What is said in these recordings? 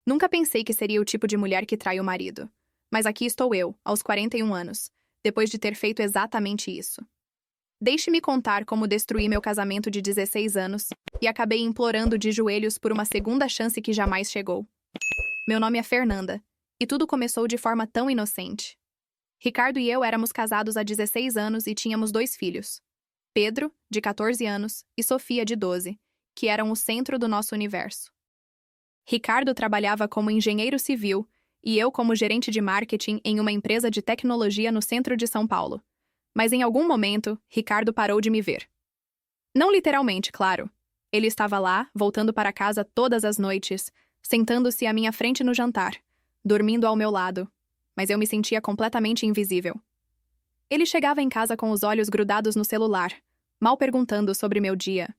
Nunca pensei que seria o tipo de mulher que trai o marido. Mas aqui estou eu, aos 41 anos, depois de ter feito exatamente isso. Deixe-me contar como destruí meu casamento de 16 anos e acabei implorando de joelhos por uma segunda chance que jamais chegou. Meu nome é Fernanda, e tudo começou de forma tão inocente. Ricardo e eu éramos casados há 16 anos e tínhamos 2 filhos. Pedro, de 14 anos, e Sofia, de 12, que eram o centro do nosso universo. Ricardo trabalhava como engenheiro civil e eu como gerente de marketing em uma empresa de tecnologia no centro de São Paulo. Mas em algum momento, Ricardo parou de me ver. Não literalmente, claro. Ele estava lá, voltando para casa todas as noites, sentando-se à minha frente no jantar, dormindo ao meu lado, mas eu me sentia completamente invisível. Ele chegava em casa com os olhos grudados no celular, mal perguntando sobre meu dia.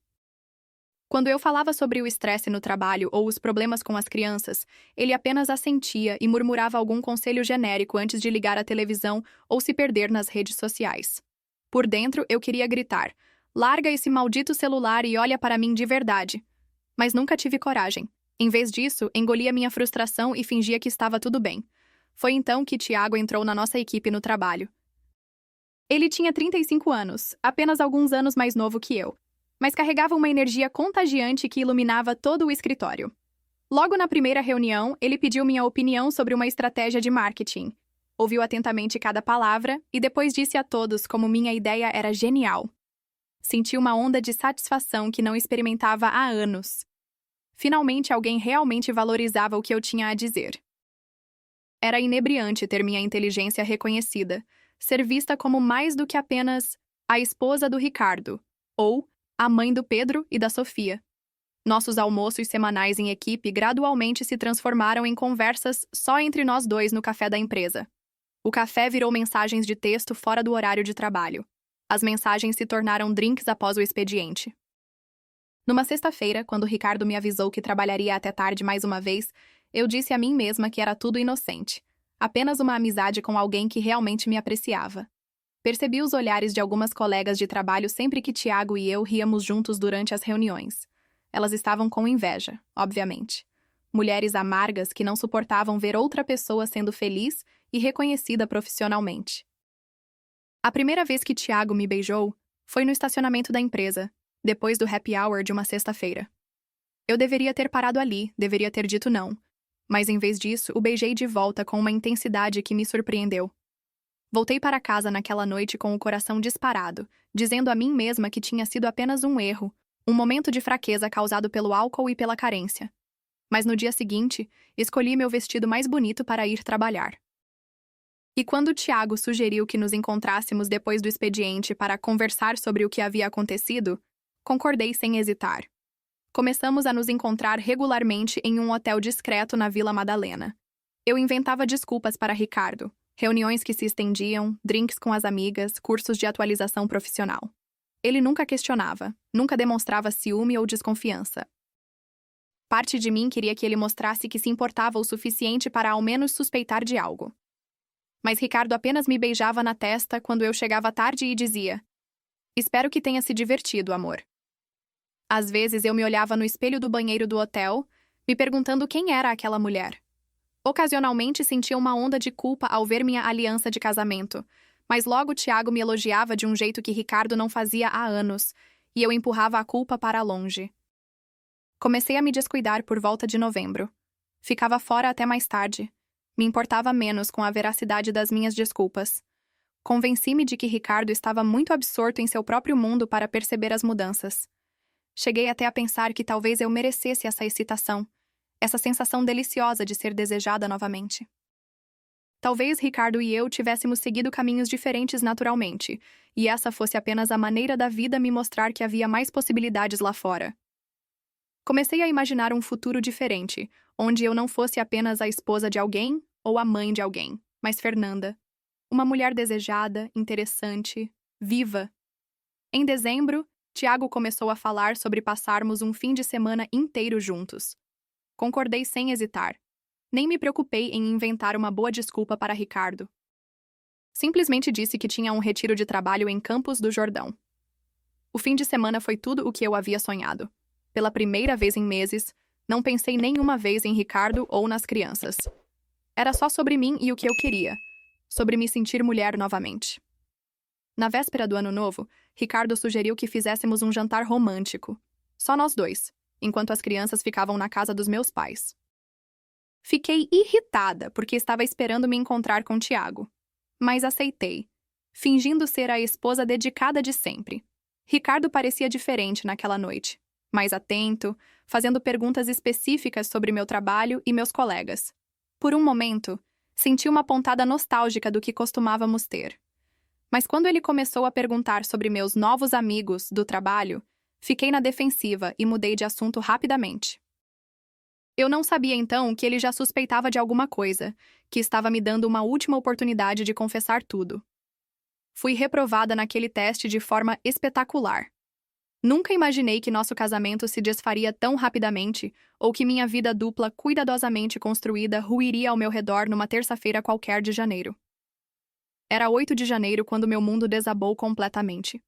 Quando eu falava sobre o estresse no trabalho ou os problemas com as crianças, ele apenas assentia e murmurava algum conselho genérico antes de ligar a televisão ou se perder nas redes sociais. Por dentro, eu queria gritar: "Larga esse maldito celular e olha para mim de verdade." Mas nunca tive coragem. Em vez disso, engolia minha frustração e fingia que estava tudo bem. Foi então que Tiago entrou na nossa equipe no trabalho. Ele tinha 35 anos, apenas alguns anos mais novo que eu, mas carregava uma energia contagiante que iluminava todo o escritório. Logo na primeira reunião, ele pediu minha opinião sobre uma estratégia de marketing. Ouviu atentamente cada palavra e depois disse a todos como minha ideia era genial. Senti uma onda de satisfação que não experimentava há anos. Finalmente, alguém realmente valorizava o que eu tinha a dizer. Era inebriante ter minha inteligência reconhecida, ser vista como mais do que apenas a esposa do Ricardo, ou a mãe do Pedro e da Sofia. Nossos almoços semanais em equipe gradualmente se transformaram em conversas só entre nós dois no café da empresa. O café virou mensagens de texto fora do horário de trabalho. As mensagens se tornaram drinks após o expediente. Numa sexta-feira, quando Ricardo me avisou que trabalharia até tarde mais uma vez, eu disse a mim mesma que era tudo inocente. Apenas uma amizade com alguém que realmente me apreciava. Percebi os olhares de algumas colegas de trabalho sempre que Tiago e eu ríamos juntos durante as reuniões. Elas estavam com inveja, obviamente. Mulheres amargas que não suportavam ver outra pessoa sendo feliz e reconhecida profissionalmente. A primeira vez que Tiago me beijou foi no estacionamento da empresa, depois do happy hour de uma sexta-feira. Eu deveria ter parado ali, deveria ter dito não, mas em vez disso, o beijei de volta com uma intensidade que me surpreendeu. Voltei para casa naquela noite com o coração disparado, dizendo a mim mesma que tinha sido apenas um erro, um momento de fraqueza causado pelo álcool e pela carência. Mas no dia seguinte, escolhi meu vestido mais bonito para ir trabalhar. E quando Tiago sugeriu que nos encontrássemos depois do expediente para conversar sobre o que havia acontecido, concordei sem hesitar. Começamos a nos encontrar regularmente em um hotel discreto na Vila Madalena. Eu inventava desculpas para Ricardo. Reuniões que se estendiam, drinks com as amigas, cursos de atualização profissional. Ele nunca questionava, nunca demonstrava ciúme ou desconfiança. Parte de mim queria que ele mostrasse que se importava o suficiente para ao menos suspeitar de algo. Mas Ricardo apenas me beijava na testa quando eu chegava tarde e dizia: "Espero que tenha se divertido, amor." Às vezes eu me olhava no espelho do banheiro do hotel, me perguntando quem era aquela mulher. Ocasionalmente sentia uma onda de culpa ao ver minha aliança de casamento, mas logo Tiago me elogiava de um jeito que Ricardo não fazia há anos, e eu empurrava a culpa para longe. Comecei a me descuidar por volta de novembro. Ficava fora até mais tarde. Me importava menos com a veracidade das minhas desculpas. Convenci-me de que Ricardo estava muito absorto em seu próprio mundo para perceber as mudanças. Cheguei até a pensar que talvez eu merecesse essa excitação, essa sensação deliciosa de ser desejada novamente. Talvez Ricardo e eu tivéssemos seguido caminhos diferentes naturalmente, e essa fosse apenas a maneira da vida me mostrar que havia mais possibilidades lá fora. Comecei a imaginar um futuro diferente, onde eu não fosse apenas a esposa de alguém ou a mãe de alguém, mas Fernanda. Uma mulher desejada, interessante, viva. Em dezembro, Tiago começou a falar sobre passarmos um fim de semana inteiro juntos. Concordei sem hesitar. Nem me preocupei em inventar uma boa desculpa para Ricardo. Simplesmente disse que tinha um retiro de trabalho em Campos do Jordão. O fim de semana foi tudo o que eu havia sonhado. Pela primeira vez em meses, Não pensei nenhuma vez em Ricardo ou nas crianças. Era só sobre mim e o que eu queria. Sobre me sentir mulher novamente. Na véspera do Ano Novo, Ricardo sugeriu que fizéssemos um jantar romântico. Só nós dois, enquanto as crianças ficavam na casa dos meus pais. Fiquei irritada porque estava esperando me encontrar com Tiago. Mas aceitei, fingindo ser a esposa dedicada de sempre. Ricardo parecia diferente naquela noite, mais atento, fazendo perguntas específicas sobre meu trabalho e meus colegas. Por um momento, senti uma pontada nostálgica do que costumávamos ter. Mas quando ele começou a perguntar sobre meus novos amigos do trabalho, fiquei na defensiva e mudei de assunto rapidamente. Eu não sabia então que ele já suspeitava de alguma coisa, que estava me dando uma última oportunidade de confessar tudo. Fui reprovada naquele teste de forma espetacular. Nunca imaginei que nosso casamento se desfaria tão rapidamente ou que minha vida dupla cuidadosamente construída ruiria ao meu redor numa terça-feira qualquer de janeiro. Era 8 de janeiro quando meu mundo desabou completamente.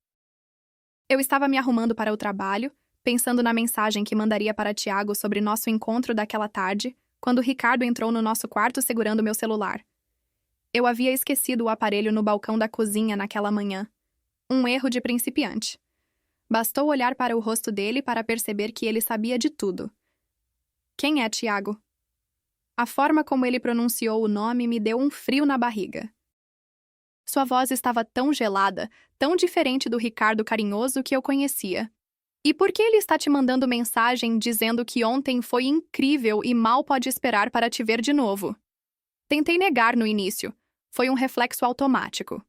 Eu estava me arrumando para o trabalho, pensando na mensagem que mandaria para Tiago sobre nosso encontro daquela tarde, quando Ricardo entrou no nosso quarto segurando meu celular. Eu havia esquecido o aparelho no balcão da cozinha naquela manhã. Um erro de principiante. Bastou olhar para o rosto dele para perceber que ele sabia de tudo. Quem é Tiago? A forma como ele pronunciou o nome me deu um frio na barriga. Sua voz estava tão gelada, tão diferente do Ricardo carinhoso que eu conhecia. E por que ele está te mandando mensagem dizendo que ontem foi incrível e mal pode esperar para te ver de novo? Tentei negar no início. Foi um reflexo automático.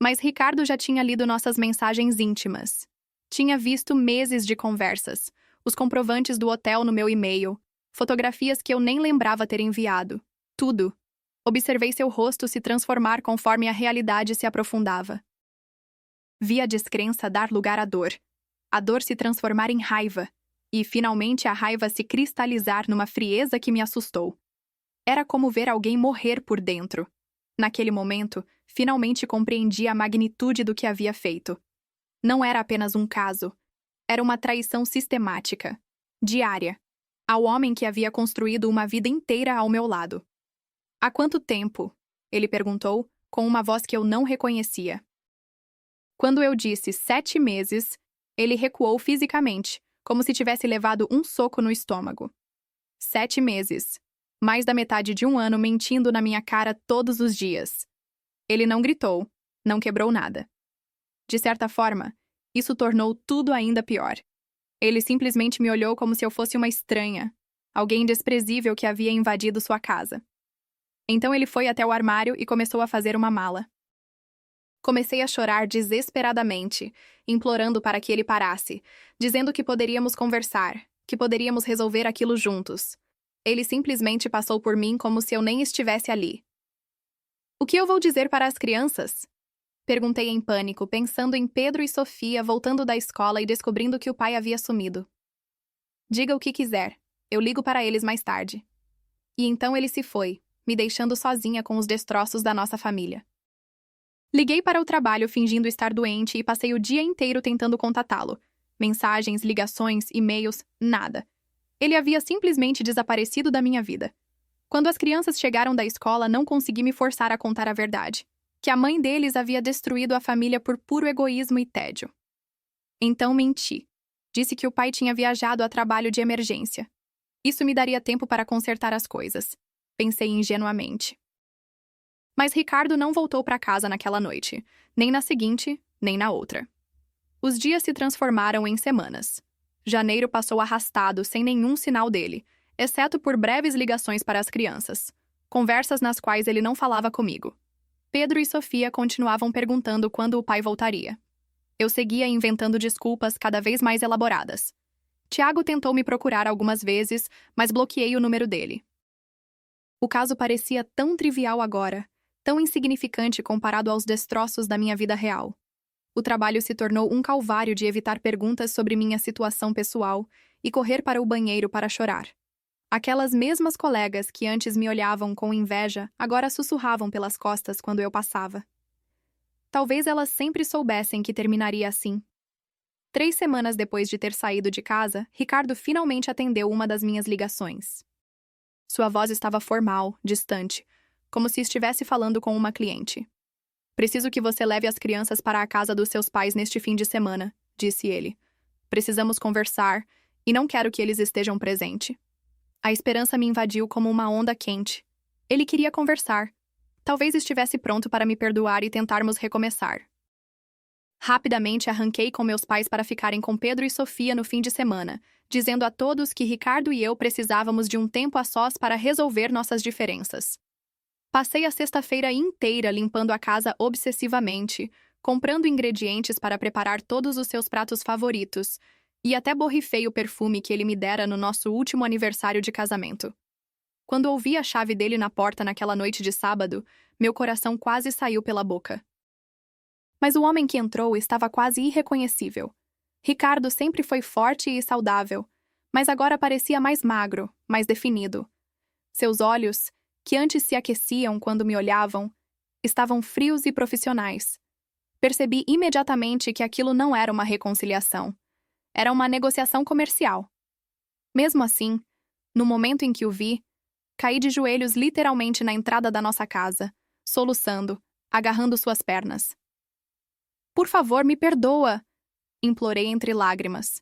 Mas Ricardo já tinha lido nossas mensagens íntimas. Tinha visto meses de conversas, os comprovantes do hotel no meu e-mail, fotografias que eu nem lembrava ter enviado. Tudo. Observei seu rosto se transformar conforme a realidade se aprofundava. Vi a descrença dar lugar à dor. A dor se transformar em raiva. E, finalmente, a raiva se cristalizar numa frieza que me assustou. Era como ver alguém morrer por dentro. Naquele momento, finalmente compreendi a magnitude do que havia feito. Não era apenas um caso. Era uma traição sistemática, diária, ao homem que havia construído uma vida inteira ao meu lado. Há quanto tempo? Ele perguntou, com uma voz que eu não reconhecia. Quando eu disse 7 meses, ele recuou fisicamente, como se tivesse levado um soco no estômago. 7 meses. Mais da metade de um ano mentindo na minha cara todos os dias. Ele não gritou, não quebrou nada. De certa forma, isso tornou tudo ainda pior. Ele simplesmente me olhou como se eu fosse uma estranha, alguém desprezível que havia invadido sua casa. Então ele foi até o armário e começou a fazer uma mala. Comecei a chorar desesperadamente, implorando para que ele parasse, dizendo que poderíamos conversar, que poderíamos resolver aquilo juntos. Ele simplesmente passou por mim como se eu nem estivesse ali. O que eu vou dizer para as crianças? Perguntei em pânico, pensando em Pedro e Sofia voltando da escola e descobrindo que o pai havia sumido. Diga o que quiser, eu ligo para eles mais tarde. E então ele se foi, me deixando sozinha com os destroços da nossa família. Liguei para o trabalho fingindo estar doente e passei o dia inteiro tentando contatá-lo. Mensagens, ligações, e-mails, nada. Ele havia simplesmente desaparecido da minha vida. Quando as crianças chegaram da escola, não consegui me forçar a contar a verdade. Que a mãe deles havia destruído a família por puro egoísmo e tédio. Então menti. Disse que o pai tinha viajado a trabalho de emergência. Isso me daria tempo para consertar as coisas. Pensei ingenuamente. Mas Ricardo não voltou para casa naquela noite, nem na seguinte, nem na outra. Os dias se transformaram em semanas. Janeiro passou arrastado, sem nenhum sinal dele, exceto por breves ligações para as crianças, conversas nas quais ele não falava comigo. Pedro e Sofia continuavam perguntando quando o pai voltaria. Eu seguia inventando desculpas cada vez mais elaboradas. Tiago tentou me procurar algumas vezes, mas bloqueei o número dele. O caso parecia tão trivial agora, tão insignificante comparado aos destroços da minha vida real. O trabalho se tornou um calvário de evitar perguntas sobre minha situação pessoal e correr para o banheiro para chorar. Aquelas mesmas colegas que antes me olhavam com inveja, agora sussurravam pelas costas quando eu passava. Talvez elas sempre soubessem que terminaria assim. 3 semanas depois de ter saído de casa, Ricardo finalmente atendeu uma das minhas ligações. Sua voz estava formal, distante, como se estivesse falando com uma cliente. Preciso que você leve as crianças para a casa dos seus pais neste fim de semana, disse ele. Precisamos conversar, e não quero que eles estejam presentes. A esperança me invadiu como uma onda quente. Ele queria conversar. Talvez estivesse pronto para me perdoar e tentarmos recomeçar. Rapidamente arranquei com meus pais para ficarem com Pedro e Sofia no fim de semana, dizendo a todos que Ricardo e eu precisávamos de um tempo a sós para resolver nossas diferenças. Passei a sexta-feira inteira limpando a casa obsessivamente, comprando ingredientes para preparar todos os seus pratos favoritos, e até borrifei o perfume que ele me dera no nosso último aniversário de casamento. Quando ouvi a chave dele na porta naquela noite de sábado, meu coração quase saiu pela boca. Mas o homem que entrou estava quase irreconhecível. Ricardo sempre foi forte e saudável, mas agora parecia mais magro, mais definido. Seus olhos, que antes se aqueciam quando me olhavam, estavam frios e profissionais. Percebi imediatamente que aquilo não era uma reconciliação. Era uma negociação comercial. Mesmo assim, no momento em que o vi, caí de joelhos literalmente na entrada da nossa casa, soluçando, agarrando suas pernas. Por favor, me perdoa, implorei entre lágrimas.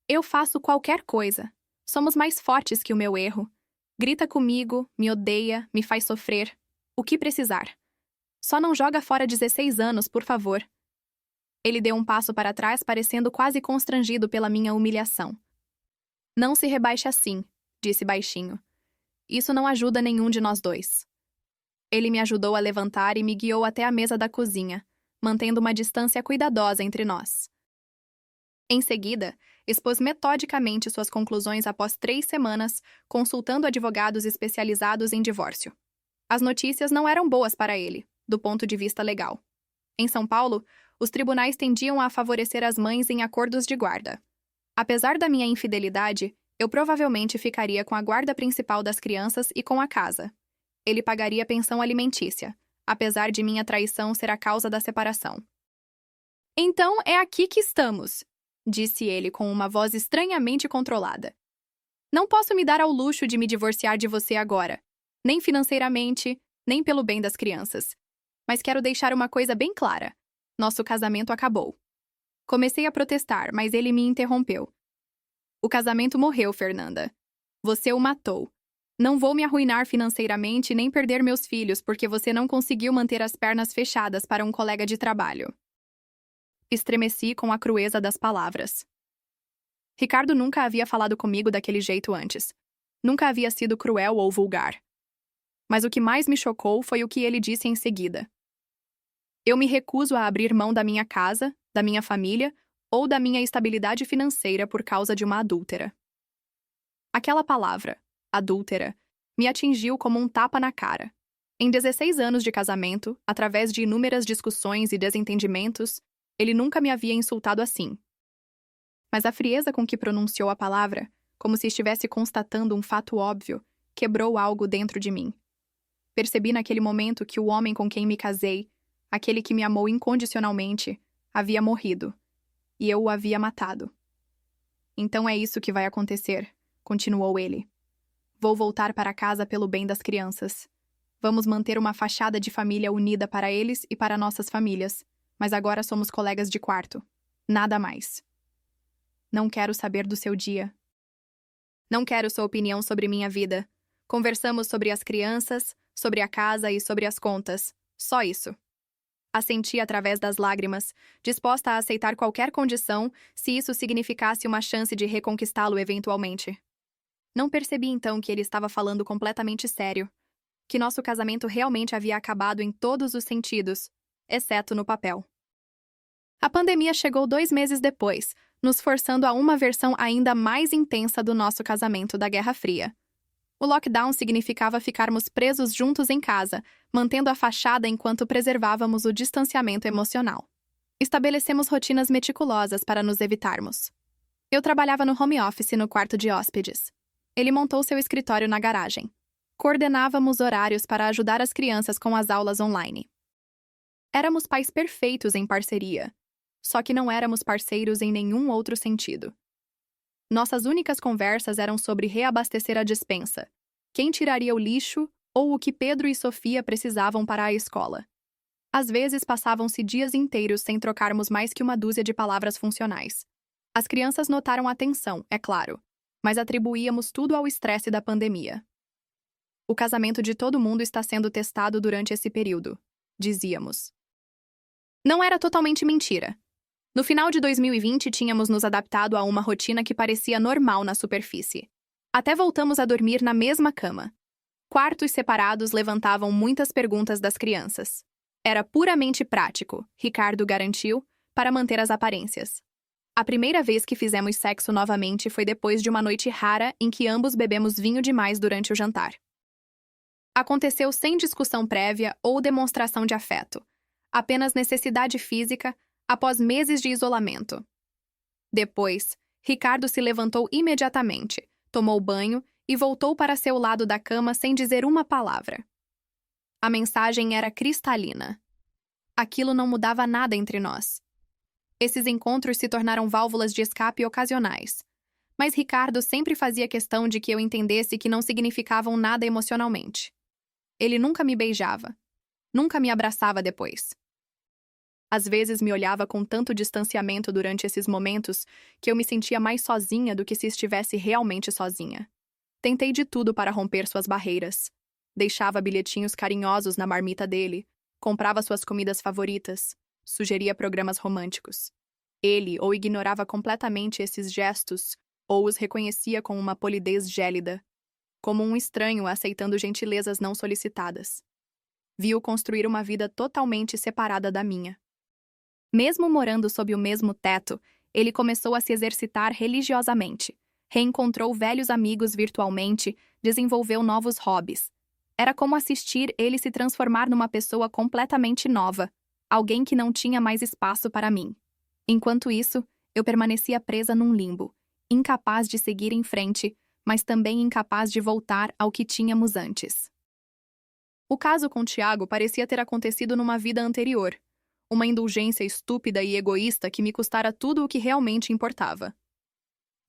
Eu faço qualquer coisa. Somos mais fortes que o meu erro. Grita comigo, me odeia, me faz sofrer. O que precisar. Só não joga fora 16 anos, por favor. Ele deu um passo para trás, parecendo quase constrangido pela minha humilhação. Não se rebaixe assim, disse baixinho. Isso não ajuda nenhum de nós dois. Ele me ajudou a levantar e me guiou até a mesa da cozinha, mantendo uma distância cuidadosa entre nós. Em seguida, expôs metodicamente suas conclusões após 3 semanas, consultando advogados especializados em divórcio. As notícias não eram boas para ele, do ponto de vista legal. Em São Paulo, os tribunais tendiam a favorecer as mães em acordos de guarda. Apesar da minha infidelidade, eu provavelmente ficaria com a guarda principal das crianças e com a casa. Ele pagaria pensão alimentícia, apesar de minha traição ser a causa da separação. Então é aqui que estamos, disse ele com uma voz estranhamente controlada. Não posso me dar ao luxo de me divorciar de você agora, nem financeiramente, nem pelo bem das crianças. Mas quero deixar uma coisa bem clara. Nosso casamento acabou. Comecei a protestar, mas ele me interrompeu. O casamento morreu, Fernanda. Você o matou. Não vou me arruinar financeiramente nem perder meus filhos porque você não conseguiu manter as pernas fechadas para um colega de trabalho. Estremeci com a crueza das palavras. Ricardo nunca havia falado comigo daquele jeito antes. Nunca havia sido cruel ou vulgar. Mas o que mais me chocou foi o que ele disse em seguida. Eu me recuso a abrir mão da minha casa, da minha família ou da minha estabilidade financeira por causa de uma adúltera. Aquela palavra, adúltera, me atingiu como um tapa na cara. Em 16 anos de casamento, através de inúmeras discussões e desentendimentos, ele nunca me havia insultado assim. Mas a frieza com que pronunciou a palavra, como se estivesse constatando um fato óbvio, quebrou algo dentro de mim. Percebi naquele momento que o homem com quem me casei, aquele que me amou incondicionalmente, havia morrido, e eu o havia matado. Então é isso que vai acontecer, continuou ele. Vou voltar para casa pelo bem das crianças. Vamos manter uma fachada de família unida para eles e para nossas famílias, mas agora somos colegas de quarto. Nada mais. Não quero saber do seu dia. Não quero sua opinião sobre minha vida. Conversamos sobre as crianças, sobre a casa e sobre as contas. Só isso. Assenti através das lágrimas, disposta a aceitar qualquer condição se isso significasse uma chance de reconquistá-lo eventualmente. Não percebi então que ele estava falando completamente sério, que nosso casamento realmente havia acabado em todos os sentidos, exceto no papel. A pandemia chegou 2 meses depois, nos forçando a uma versão ainda mais intensa do nosso casamento da Guerra Fria. O lockdown significava ficarmos presos juntos em casa, mantendo a fachada enquanto preservávamos o distanciamento emocional. Estabelecemos rotinas meticulosas para nos evitarmos. Eu trabalhava no home office no quarto de hóspedes. Ele montou seu escritório na garagem. Coordenávamos horários para ajudar as crianças com as aulas online. Éramos pais perfeitos em parceria. Só que não éramos parceiros em nenhum outro sentido. Nossas únicas conversas eram sobre reabastecer a despensa, quem tiraria o lixo ou o que Pedro e Sofia precisavam para a escola. Às vezes passavam-se dias inteiros sem trocarmos mais que uma dúzia de palavras funcionais. As crianças notaram a tensão, é claro, mas atribuíamos tudo ao estresse da pandemia. O casamento de todo mundo está sendo testado durante esse período, dizíamos. Não era totalmente mentira. No final de 2020, tínhamos nos adaptado a uma rotina que parecia normal na superfície. Até voltamos a dormir na mesma cama. Quartos separados levantavam muitas perguntas das crianças. Era puramente prático, Ricardo garantiu, para manter as aparências. A primeira vez que fizemos sexo novamente foi depois de uma noite rara em que ambos bebemos vinho demais durante o jantar. Aconteceu sem discussão prévia ou demonstração de afeto, apenas necessidade física após meses de isolamento. Depois, Ricardo se levantou imediatamente, tomou banho e voltou para seu lado da cama sem dizer uma palavra. A mensagem era cristalina. Aquilo não mudava nada entre nós. Esses encontros se tornaram válvulas de escape ocasionais. Mas Ricardo sempre fazia questão de que eu entendesse que não significavam nada emocionalmente. Ele nunca me beijava. Nunca me abraçava depois. Às vezes me olhava com tanto distanciamento durante esses momentos que eu me sentia mais sozinha do que se estivesse realmente sozinha. Tentei de tudo para romper suas barreiras. Deixava bilhetinhos carinhosos na marmita dele, comprava suas comidas favoritas, sugeria programas românticos. Ele ou ignorava completamente esses gestos, ou os reconhecia com uma polidez gélida, como um estranho aceitando gentilezas não solicitadas. Vi-o construir uma vida totalmente separada da minha. Mesmo morando sob o mesmo teto, ele começou a se exercitar religiosamente, reencontrou velhos amigos virtualmente, desenvolveu novos hobbies. Era como assistir ele se transformar numa pessoa completamente nova, alguém que não tinha mais espaço para mim. Enquanto isso, eu permanecia presa num limbo, incapaz de seguir em frente, mas também incapaz de voltar ao que tínhamos antes. O caso com Tiago parecia ter acontecido numa vida anterior, uma indulgência estúpida e egoísta que me custara tudo o que realmente importava.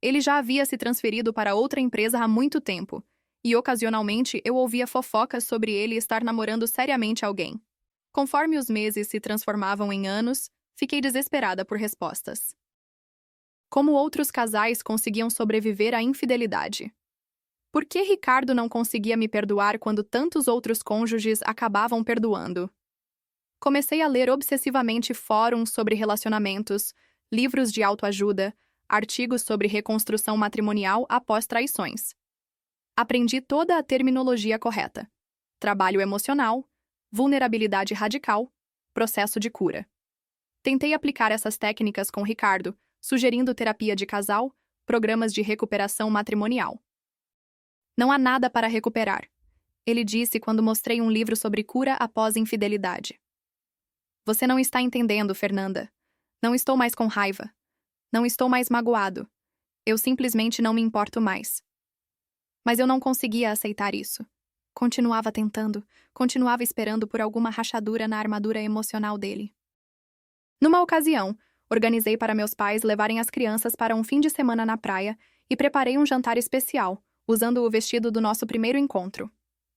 Ele já havia se transferido para outra empresa há muito tempo, e ocasionalmente eu ouvia fofocas sobre ele estar namorando seriamente alguém. Conforme os meses se transformavam em anos, fiquei desesperada por respostas. Como outros casais conseguiam sobreviver à infidelidade? Por que Ricardo não conseguia me perdoar quando tantos outros cônjuges acabavam perdoando? Comecei a ler obsessivamente fóruns sobre relacionamentos, livros de autoajuda, artigos sobre reconstrução matrimonial após traições. Aprendi toda a terminologia correta: trabalho emocional, vulnerabilidade radical, processo de cura. Tentei aplicar essas técnicas com Ricardo, sugerindo terapia de casal, programas de recuperação matrimonial. Não há nada para recuperar, ele disse quando mostrei um livro sobre cura após infidelidade. Você não está entendendo, Fernanda. Não estou mais com raiva. Não estou mais magoado. Eu simplesmente não me importo mais. Mas eu não conseguia aceitar isso. Continuava tentando, continuava esperando por alguma rachadura na armadura emocional dele. Numa ocasião, organizei para meus pais levarem as crianças para um fim de semana na praia e preparei um jantar especial, usando o vestido do nosso primeiro encontro.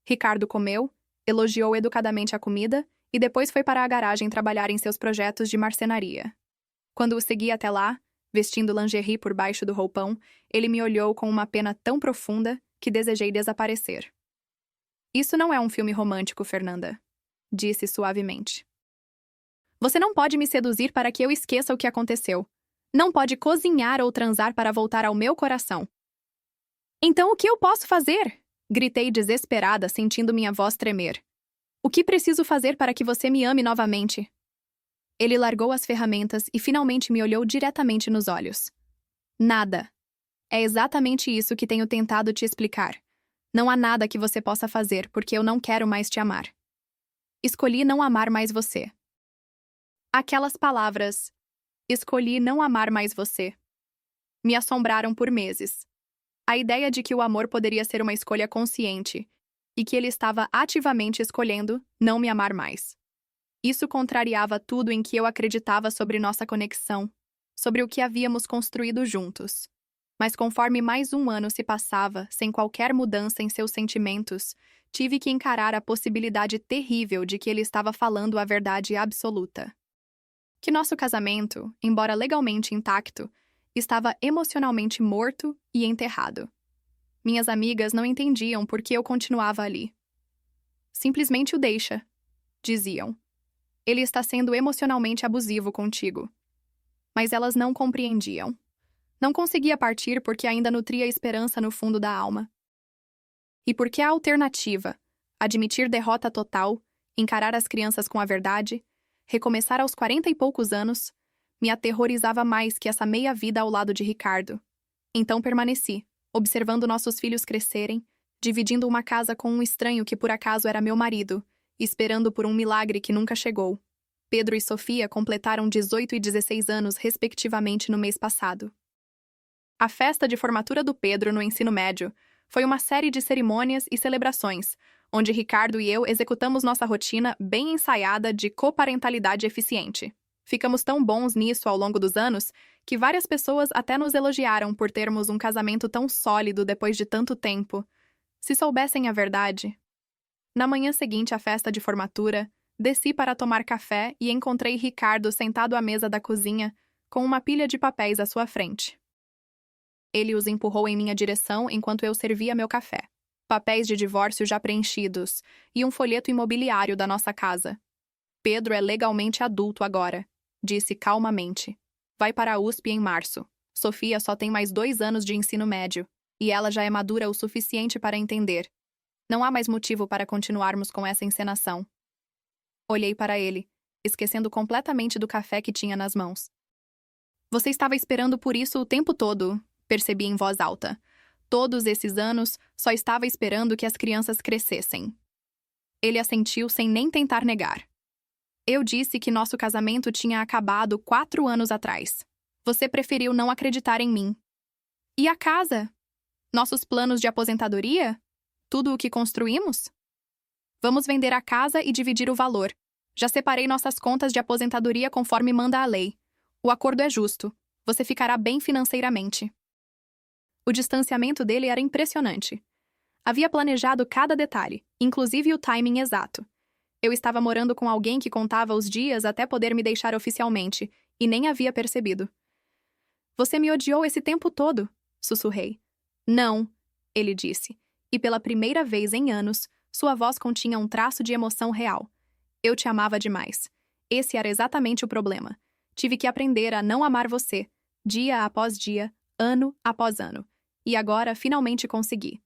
Ricardo comeu, elogiou educadamente a comida e depois foi para a garagem trabalhar em seus projetos de marcenaria. Quando o segui até lá, vestindo lingerie por baixo do roupão, ele me olhou com uma pena tão profunda que desejei desaparecer. Isso não é um filme romântico, Fernanda, disse suavemente. Você não pode me seduzir para que eu esqueça o que aconteceu. Não pode cozinhar ou transar para voltar ao meu coração. Então o que eu posso fazer? Gritei desesperada, sentindo minha voz tremer. O que preciso fazer para que você me ame novamente? Ele largou as ferramentas e finalmente me olhou diretamente nos olhos. Nada. É exatamente isso que tenho tentado te explicar. Não há nada que você possa fazer porque eu não quero mais te amar. Escolhi não amar mais você. Aquelas palavras, escolhi não amar mais você, me assombraram por meses. A ideia de que o amor poderia ser uma escolha consciente e que ele estava ativamente escolhendo não me amar mais. Isso contrariava tudo em que eu acreditava sobre nossa conexão, sobre o que havíamos construído juntos. Mas conforme mais um ano se passava, sem qualquer mudança em seus sentimentos, tive que encarar a possibilidade terrível de que ele estava falando a verdade absoluta. Que nosso casamento, embora legalmente intacto, estava emocionalmente morto e enterrado. Minhas amigas não entendiam por que eu continuava ali. Simplesmente o deixa, diziam. Ele está sendo emocionalmente abusivo contigo. Mas elas não compreendiam. Não conseguia partir porque ainda nutria esperança no fundo da alma. E porque a alternativa, admitir derrota total, encarar as crianças com a verdade, recomeçar aos 40 e poucos anos, me aterrorizava mais que essa meia-vida ao lado de Ricardo. Então permaneci, observando nossos filhos crescerem, dividindo uma casa com um estranho que por acaso era meu marido, esperando por um milagre que nunca chegou. Pedro e Sofia completaram 18 e 16 anos, respectivamente, no mês passado. A festa de formatura do Pedro no ensino médio foi uma série de cerimônias e celebrações, onde Ricardo e eu executamos nossa rotina bem ensaiada de coparentalidade eficiente. Ficamos tão bons nisso ao longo dos anos que várias pessoas até nos elogiaram por termos um casamento tão sólido depois de tanto tempo. Se soubessem a verdade. Na manhã seguinte à festa de formatura, desci para tomar café e encontrei Ricardo sentado à mesa da cozinha, com uma pilha de papéis à sua frente. Ele os empurrou em minha direção enquanto eu servia meu café. Papéis de divórcio já preenchidos e um folheto imobiliário da nossa casa. Pedro é legalmente adulto agora, disse calmamente. Vai para a USP em março. Sofia só tem mais 2 anos de ensino médio, e ela já é madura o suficiente para entender. Não há mais motivo para continuarmos com essa encenação. Olhei para ele, esquecendo completamente do café que tinha nas mãos. Você estava esperando por isso o tempo todo, percebi em voz alta. Todos esses anos, só estava esperando que as crianças crescessem. Ele assentiu sem nem tentar negar. Eu disse que nosso casamento tinha acabado 4 anos atrás. Você preferiu não acreditar em mim. E a casa? Nossos planos de aposentadoria? Tudo o que construímos? Vamos vender a casa e dividir o valor. Já separei nossas contas de aposentadoria conforme manda a lei. O acordo é justo. Você ficará bem financeiramente. O distanciamento dele era impressionante. Havia planejado cada detalhe, inclusive o timing exato. Eu estava morando com alguém que contava os dias até poder me deixar oficialmente, e nem havia percebido. Você me odiou esse tempo todo, sussurrei. Não, ele disse, e pela primeira vez em anos, sua voz continha um traço de emoção real. Eu te amava demais. Esse era exatamente o problema. Tive que aprender a não amar você, dia após dia, ano após ano. E agora, finalmente consegui.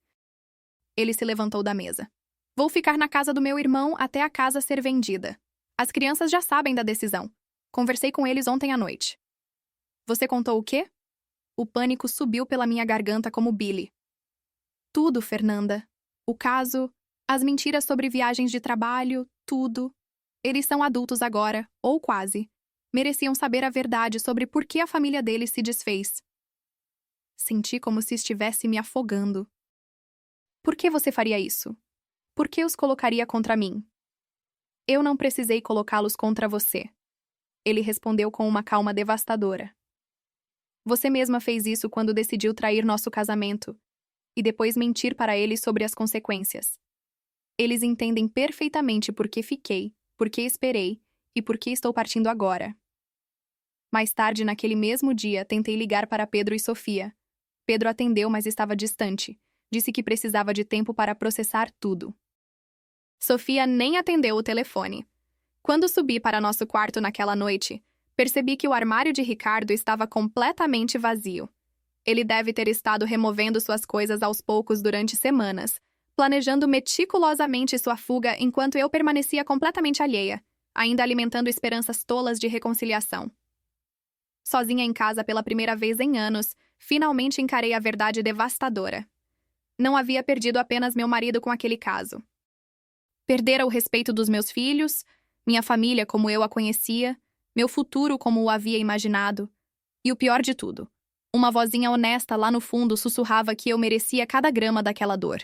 Ele se levantou da mesa. Vou ficar na casa do meu irmão até a casa ser vendida. As crianças já sabem da decisão. Conversei com eles ontem à noite. Você contou o quê? O pânico subiu pela minha garganta como bile. Tudo, Fernanda. O caso, as mentiras sobre viagens de trabalho, tudo. Eles são adultos agora, ou quase. Mereciam saber a verdade sobre por que a família deles se desfez. Senti como se estivesse me afogando. Por que você faria isso? Por que os colocaria contra mim? Eu não precisei colocá-los contra você. Ele respondeu com uma calma devastadora. Você mesma fez isso quando decidiu trair nosso casamento e depois mentir para eles sobre as consequências. Eles entendem perfeitamente por que fiquei, por que esperei e por que estou partindo agora. Mais tarde, naquele mesmo dia, tentei ligar para Pedro e Sofia. Pedro atendeu, mas estava distante. Disse que precisava de tempo para processar tudo. Sofia nem atendeu o telefone. Quando subi para nosso quarto naquela noite, percebi que o armário de Ricardo estava completamente vazio. Ele deve ter estado removendo suas coisas aos poucos durante semanas, planejando meticulosamente sua fuga enquanto eu permanecia completamente alheia, ainda alimentando esperanças tolas de reconciliação. Sozinha em casa pela primeira vez em anos, finalmente encarei a verdade devastadora. Não havia perdido apenas meu marido com aquele caso. Perdera o respeito dos meus filhos, minha família como eu a conhecia, meu futuro como o havia imaginado, e o pior de tudo, uma vozinha honesta lá no fundo sussurrava que eu merecia cada grama daquela dor.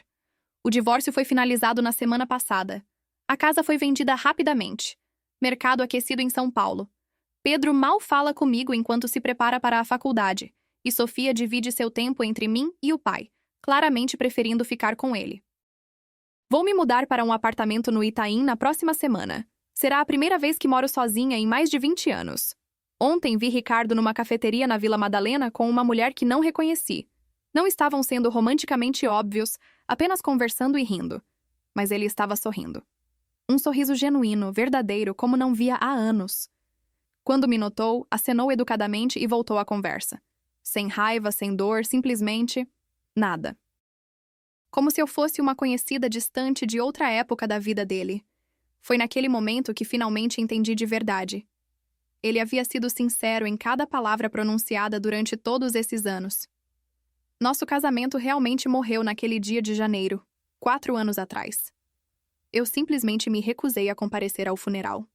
O divórcio foi finalizado na semana passada. A casa foi vendida rapidamente. Mercado aquecido em São Paulo. Pedro mal fala comigo enquanto se prepara para a faculdade, e Sofia divide seu tempo entre mim e o pai, claramente preferindo ficar com ele. Vou me mudar para um apartamento no Itaim na próxima semana. Será a primeira vez que moro sozinha em mais de 20 anos. Ontem vi Ricardo numa cafeteria na Vila Madalena com uma mulher que não reconheci. Não estavam sendo romanticamente óbvios, apenas conversando e rindo. Mas ele estava sorrindo. Um sorriso genuíno, verdadeiro, como não via há anos. Quando me notou, acenou educadamente e voltou à conversa. Sem raiva, sem dor, simplesmente nada. Como se eu fosse uma conhecida distante de outra época da vida dele. Foi naquele momento que finalmente entendi de verdade. Ele havia sido sincero em cada palavra pronunciada durante todos esses anos. Nosso casamento realmente morreu naquele dia de janeiro, 4 anos atrás. Eu simplesmente me recusei a comparecer ao funeral.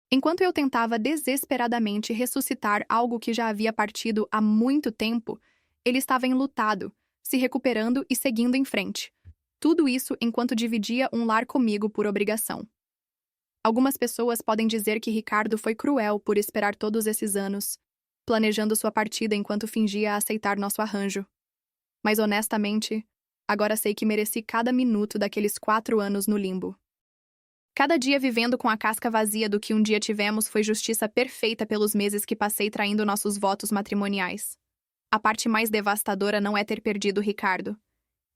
Enquanto eu tentava desesperadamente ressuscitar algo que já havia partido há muito tempo, ele estava enlutado, se recuperando e seguindo em frente. Tudo isso enquanto dividia um lar comigo por obrigação. Algumas pessoas podem dizer que Ricardo foi cruel por esperar todos esses anos, planejando sua partida enquanto fingia aceitar nosso arranjo. Mas honestamente, agora sei que mereci cada minuto daqueles 4 anos no limbo. Cada dia vivendo com a casca vazia do que um dia tivemos foi justiça perfeita pelos meses que passei traindo nossos votos matrimoniais. A parte mais devastadora não é ter perdido Ricardo.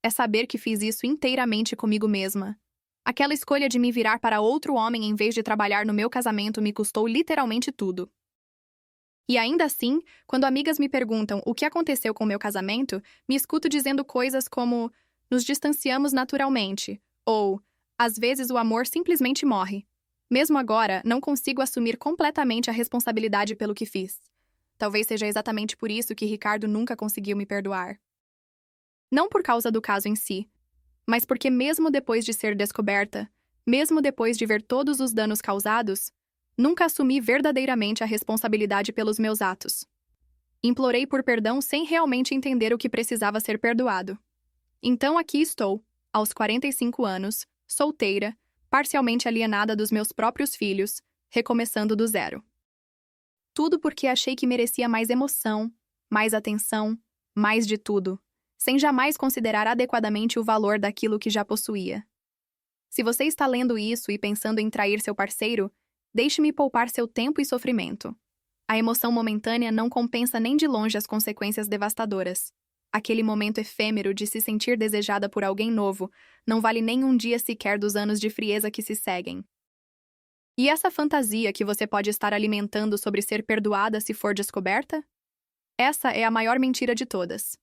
É saber que fiz isso inteiramente comigo mesma. Aquela escolha de me virar para outro homem em vez de trabalhar no meu casamento me custou literalmente tudo. E ainda assim, quando amigas me perguntam o que aconteceu com o meu casamento, me escuto dizendo coisas como nos distanciamos naturalmente, ou às vezes o amor simplesmente morre. Mesmo agora, não consigo assumir completamente a responsabilidade pelo que fiz. Talvez seja exatamente por isso que Ricardo nunca conseguiu me perdoar. Não por causa do caso em si, mas porque mesmo depois de ser descoberta, mesmo depois de ver todos os danos causados, nunca assumi verdadeiramente a responsabilidade pelos meus atos. Implorei por perdão sem realmente entender o que precisava ser perdoado. Então aqui estou, aos 45 anos, solteira, parcialmente alienada dos meus próprios filhos, recomeçando do zero. Tudo porque achei que merecia mais emoção, mais atenção, mais de tudo, sem jamais considerar adequadamente o valor daquilo que já possuía. Se você está lendo isso e pensando em trair seu parceiro, deixe-me poupar seu tempo e sofrimento. A emoção momentânea não compensa nem de longe as consequências devastadoras. Aquele momento efêmero de se sentir desejada por alguém novo não vale nem um dia sequer dos anos de frieza que se seguem. E essa fantasia que você pode estar alimentando sobre ser perdoada se for descoberta? Essa é a maior mentira de todas.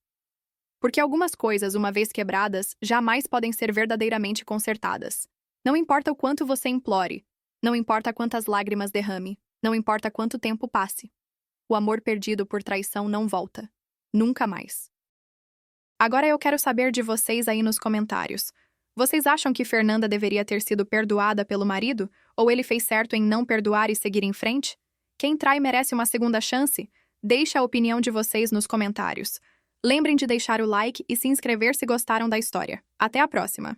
Porque algumas coisas, uma vez quebradas, jamais podem ser verdadeiramente consertadas. Não importa o quanto você implore, não importa quantas lágrimas derrame, não importa quanto tempo passe. O amor perdido por traição não volta. Nunca mais. Agora eu quero saber de vocês aí nos comentários. Vocês acham que Fernanda deveria ter sido perdoada pelo marido? Ou ele fez certo em não perdoar e seguir em frente? Quem trai merece uma segunda chance? Deixe a opinião de vocês nos comentários. Lembrem de deixar o like e se inscrever se gostaram da história. Até a próxima!